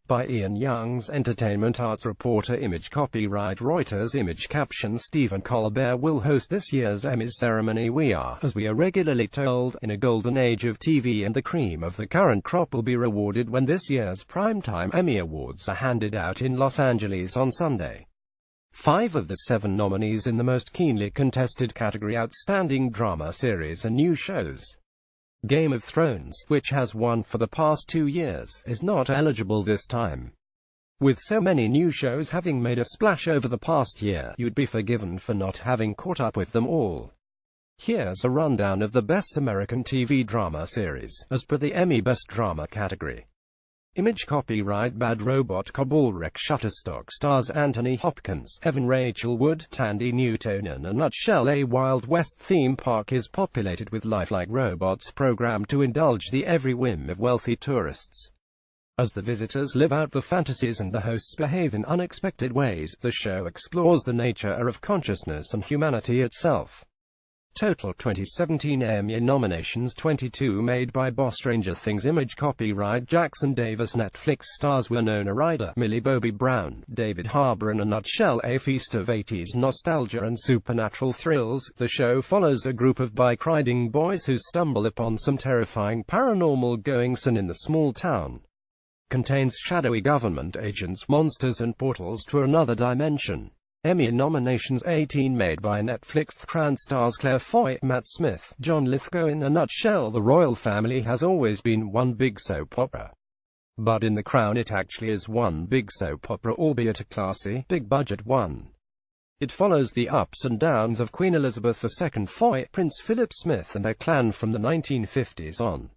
By Ian Youngs, Entertainment Arts Reporter. Image copyright Reuters. Image caption Stephen Colbert will host this year's Emmys ceremony. We are, as we are regularly told, in a golden age of TV, and the cream of the current crop will be rewarded when this year's primetime Emmy Awards are handed out in Los Angeles on Sunday. 5 of the 7 nominees in the most keenly contested category, Outstanding Drama Series and New Shows. Game of Thrones, which has won for the past 2 years, is not eligible this time. With so many new shows having made a splash over the past year, you'd be forgiven for not having caught up with them all. Here's a rundown of the best American TV drama series, as per the Emmy Best Drama category. Image copyright Bad Robot. Cabalrec. Shutterstock stars Anthony Hopkins, Evan Rachel Wood, Tandy Newton. In a nutshell, a Wild West theme park is populated with lifelike robots programmed to indulge the every whim of wealthy tourists. As the visitors live out the fantasies and the hosts behave in unexpected ways, the show explores the nature of consciousness and humanity itself. Total 2017 Emmy nominations 22 made by Boss. Stranger Things. Image copyright Jackson Davis. Netflix stars Winona Ryder, Millie Bobby Brown, David Harbour. In a nutshell, a feast of 80s nostalgia and supernatural thrills, the show follows a group of bike-riding boys who stumble upon some terrifying paranormal goings-on in the small town. Contains shadowy government agents, monsters and portals to another dimension. Emmy nominations 18 made by Netflix. The Crown stars Claire Foy, Matt Smith, John Lithgow. In a nutshell, the royal family has always been one big soap opera. But in The Crown it actually is one big soap opera, albeit a classy, big-budget one. It follows the ups and downs of Queen Elizabeth II, Foy, Prince Philip Smith and their clan from the 1950s on.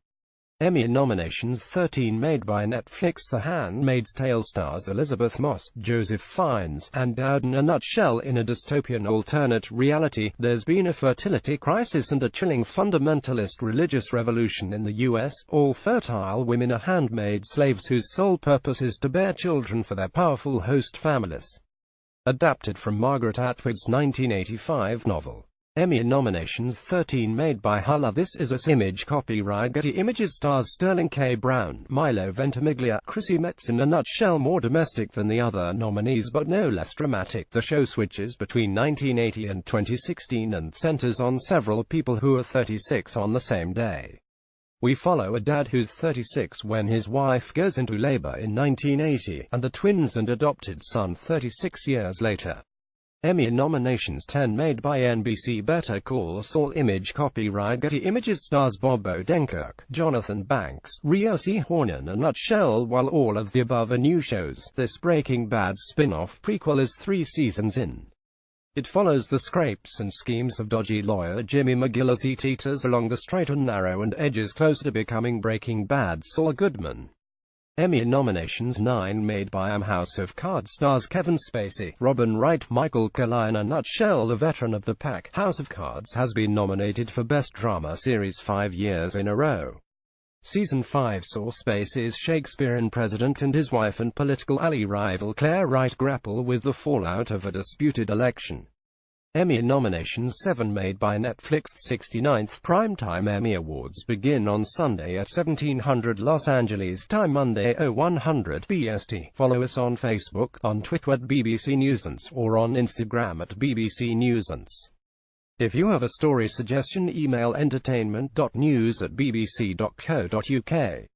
Emmy nominations 13 made by Netflix. The Handmaid's Tale stars Elizabeth Moss, Joseph Fiennes, and Dowden. A nutshell, in a dystopian alternate reality, there's been a fertility crisis and a chilling fundamentalist religious revolution in the US. All fertile women are handmaid slaves whose sole purpose is to bear children for their powerful host families. Adapted from Margaret Atwood's 1985 novel. Emmy nominations 13 made by Hulu. This Is Us. Image copyright Getty Images stars Sterling K. Brown, Milo Ventimiglia, Chrissy Metz. In a nutshell, more domestic than the other nominees but no less dramatic, the show switches between 1980 and 2016 and centers on several people who are 36 on the same day. We follow a dad who's 36 when his wife goes into labor in 1980, and the twins and adopted son 36 years later. Emmy nominations 10 made by NBC. Better Call Saul. Image copyright Getty Images stars Bob Odenkirk, Jonathan Banks, Rio C. Horn. In a nutshell, while all of the above are new shows, this Breaking Bad spin-off prequel is 3 seasons in. It follows the scrapes and schemes of dodgy lawyer Jimmy McGill as he teeters along the straight and narrow and edges closer to becoming Breaking Bad Saul Goodman. Emmy nominations 9 made by House of Cards stars Kevin Spacey, Robin Wright, Michael Collin. In a nutshell, the veteran of the pack, House of Cards has been nominated for Best Drama Series 5 years in a row. Season 5 saw Spacey's Shakespearean president and his wife and political ally rival Claire Wright grapple with the fallout of a disputed election. Emmy nominations 7 made by Netflix. 69th Primetime Emmy Awards begin on Sunday at 1700 Los Angeles time, Monday 0100 BST. Follow us on Facebook, on Twitter at BBC Newsance, or on Instagram at BBC Newsance. If you have a story suggestion, email entertainment.news@bbc.co.uk.